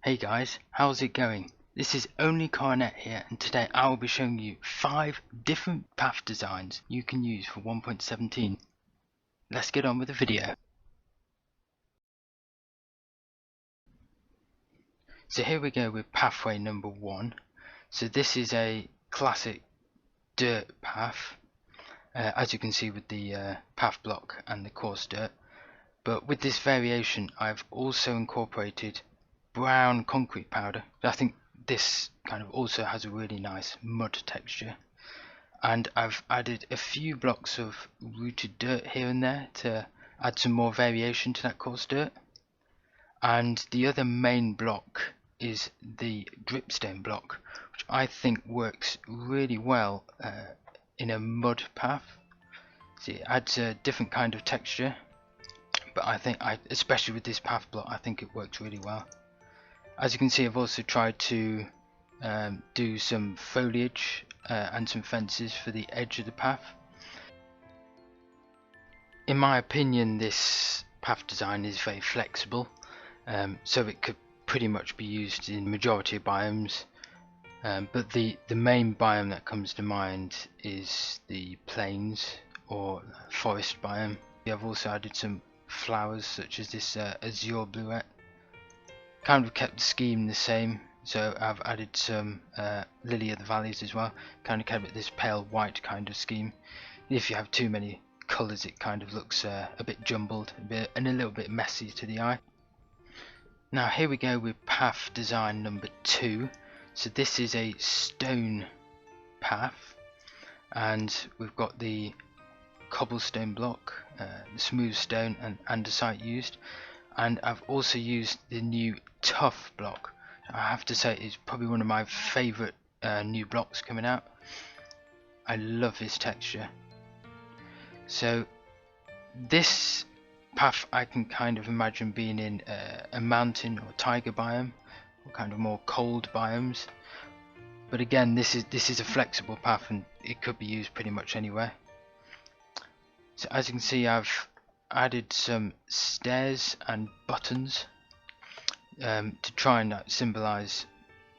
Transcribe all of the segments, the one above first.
Hey guys, how's it going? This is Only Coronet here, and today I will be showing you 5 different path designs you can use for 1.17. Let's get on with the video. So here we go with pathway number 1. So this is a classic dirt path, as you can see with the path block and the coarse dirt. But with this variation I've also incorporated brown concrete powder. I think this kind of also has a really nice mud texture, and I've added a few blocks of rooted dirt here and there to add some more variation to that coarse dirt. And the other main block is the dripstone block, which I think works really well in a mud path. See, it adds a different kind of texture, but I think especially with this path block, I think it works really well. As you can see, I've also tried to do some foliage and some fences for the edge of the path. In my opinion, this path design is very flexible, so it could pretty much be used in the majority of biomes, but the main biome that comes to mind is the plains or forest biome. I've also added some flowers such as this azure bluette. Kind of kept the scheme the same, so I've added some lily of the valleys as well. Kind of kept it this pale white kind of scheme. If you have too many colours, it kind of looks a bit jumbled, and a little bit messy to the eye. Now here we go with path design number 2. So this is a stone path, and we've got the cobblestone block, the smooth stone and andesite used. And I've also used the new tough block. I have to say it's probably one of my favourite new blocks coming out. I love this texture. So this path I can kind of imagine being in a mountain or taiga biome, or kind of more cold biomes. But again, this is a flexible path and it could be used pretty much anywhere. So as you can see, I've added some stairs and buttons to try and symbolize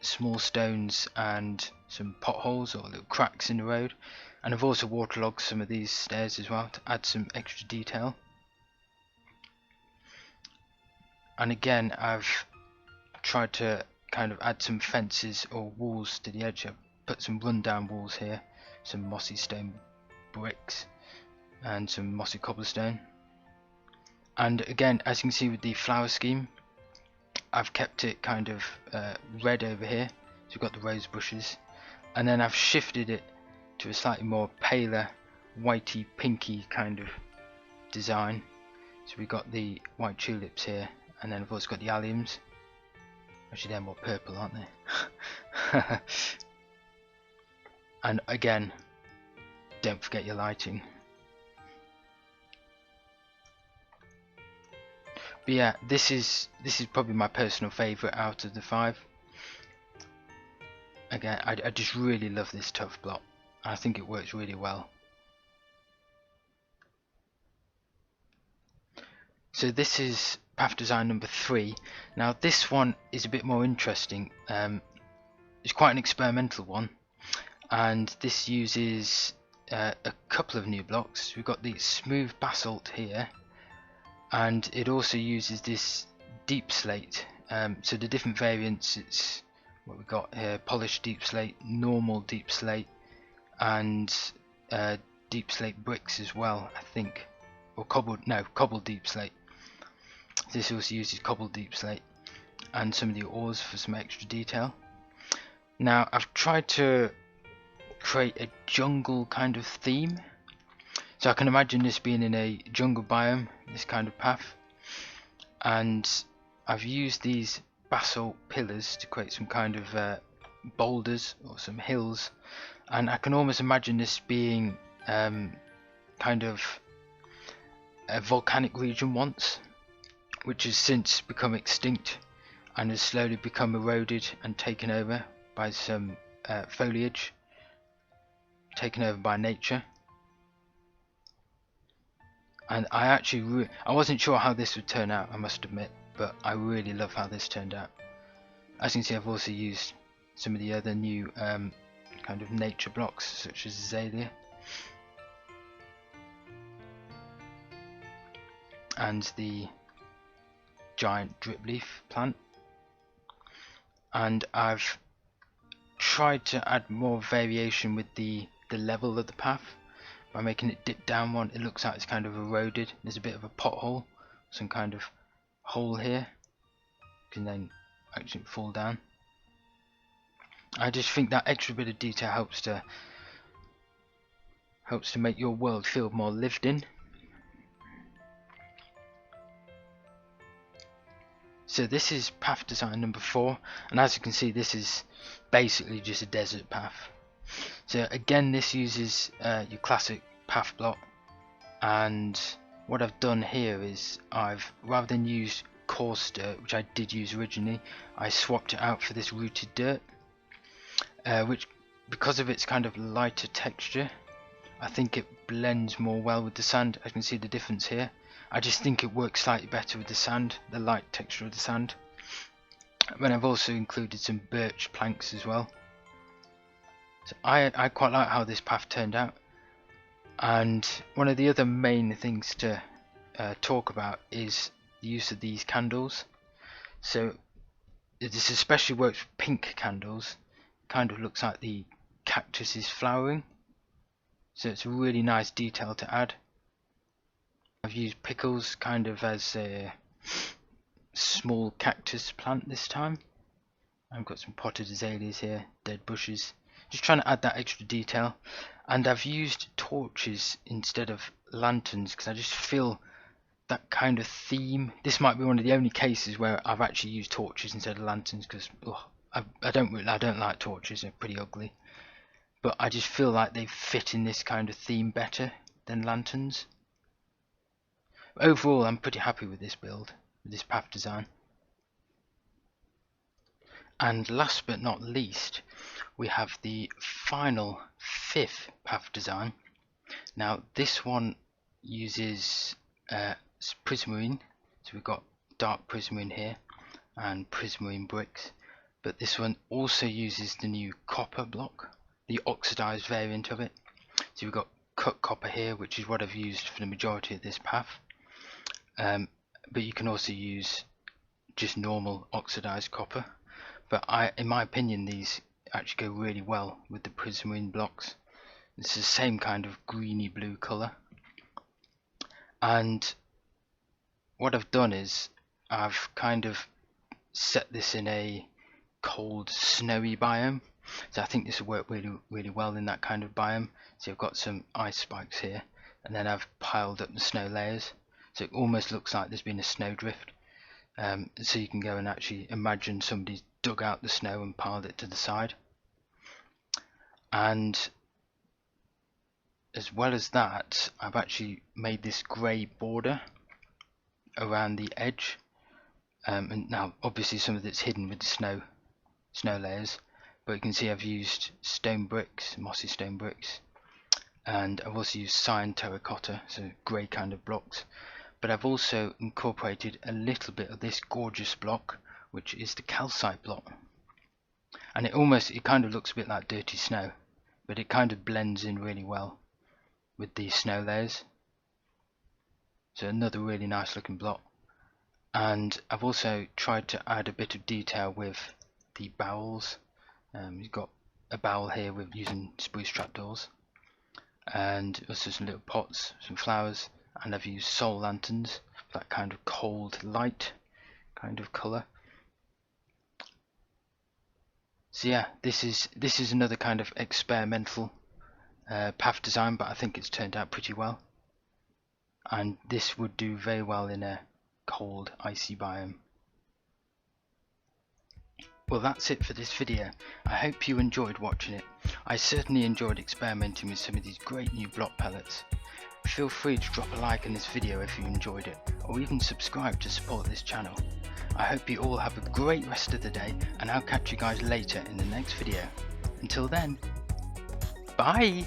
small stones and some potholes or little cracks in the road, and I've also waterlogged some of these stairs as well to add some extra detail. And again, I've tried to kind of add some fences or walls to the edge. I've put some rundown walls here, some mossy stone bricks and some mossy cobblestone. And again, as you can see with the flower scheme, I've kept it kind of red over here, so we've got the rose bushes, and then I've shifted it to a slightly more paler, whitey pinky kind of design. So we've got the white tulips here, and then I've also got the alliums. Actually, they're more purple, aren't they? And again, don't forget your lighting. But yeah, this is probably my personal favourite out of the 5. Again, I just really love this tough block. I think it works really well. So this is path design number 3. Now this one is a bit more interesting. It's quite an experimental one, and this uses a couple of new blocks. We've got the smooth basalt here, and it also uses this deep slate. So the different variants, it's what we've got here: polished deep slate, normal deep slate, and deep slate bricks as well, I think, or cobbled deep slate. This also uses cobbled deep slate and some of the ores for some extra detail. Now I've tried to create a jungle kind of theme, so I can imagine this being in a jungle biome, this kind of path, and I've used these basalt pillars to create some kind of boulders or some hills, and I can almost imagine this being kind of a volcanic region once, which has since become extinct and has slowly become eroded and taken over by some foliage, taken over by nature. And I wasn't sure how this would turn out, I must admit, but I really love how this turned out. As you can see, I've also used some of the other new kind of nature blocks, such as azalea and the giant drip leaf plant. And I've tried to add more variation with the level of the path by making it dip down one. It looks like it's kind of eroded. There's a bit of a pothole, some kind of hole here. You can then actually fall down. I just think that extra bit of detail helps to make your world feel more lived in. So this is path design number 4, and as you can see, this is basically just a desert path. So again, this uses your classic path block, and what I've done here is I've, rather than use coarse dirt, which I did use originally, I swapped it out for this rooted dirt, which, because of its kind of lighter texture, I think it blends more well with the sand. I can see the difference here. I just think it works slightly better with the sand, the light texture of the sand. But I've also included some birch planks as well. So I quite like how this path turned out. And one of the other main things to talk about is the use of these candles. So this especially works with pink candles. It kind of looks like the cactus is flowering. So it's a really nice detail to add. I've used pickles kind of as a small cactus plant this time. I've got some potted azaleas here, dead bushes, just trying to add that extra detail. And I've used torches instead of lanterns because I just feel that kind of theme. This might be one of the only cases where I've actually used torches instead of lanterns, because I don't like torches, they're pretty ugly. But I just feel like they fit in this kind of theme better than lanterns. Overall, I'm pretty happy with this build, with this path design. And last but not least, we have the final 5th path design. Now this one uses prismarine, so we've got dark prismarine here and prismarine bricks, but this one also uses the new copper block, the oxidized variant of it. So we've got cut copper here, which is what I've used for the majority of this path. But you can also use just normal oxidized copper, but in my opinion, these actually go really well with the prismarine blocks. It's the same kind of greeny blue color. And what I've done is I've kind of set this in a cold, snowy biome, so I think this will work really well in that kind of biome. So I've got some ice spikes here, and then I've piled up the snow layers. So it almost looks like there's been a snowdrift. So you can go and actually imagine somebody's dug out the snow and piled it to the side. And as well as that, I've actually made this grey border around the edge. And now obviously some of it's hidden with the snow layers, but you can see I've used stone bricks, mossy stone bricks, and I've also used cyan terracotta, so grey kind of blocks. But I've also incorporated a little bit of this gorgeous block, which is the calcite block, and it kind of looks a bit like dirty snow, but it kind of blends in really well with these snow layers. So another really nice looking block. And I've also tried to add a bit of detail with the bowels. You've got a bowl here with using spruce trapdoors, and also some little pots, some flowers. And I've used soul lanterns, that kind of cold light kind of colour. So yeah, this is another kind of experimental path design, but I think it's turned out pretty well. And this would do very well in a cold, icy biome. Well, that's it for this video. I hope you enjoyed watching it. I certainly enjoyed experimenting with some of these great new block palettes. Feel free to drop a like in this video if you enjoyed it, or even subscribe to support this channel. I hope you all have a great rest of the day, and I'll catch you guys later in the next video. Until then, bye!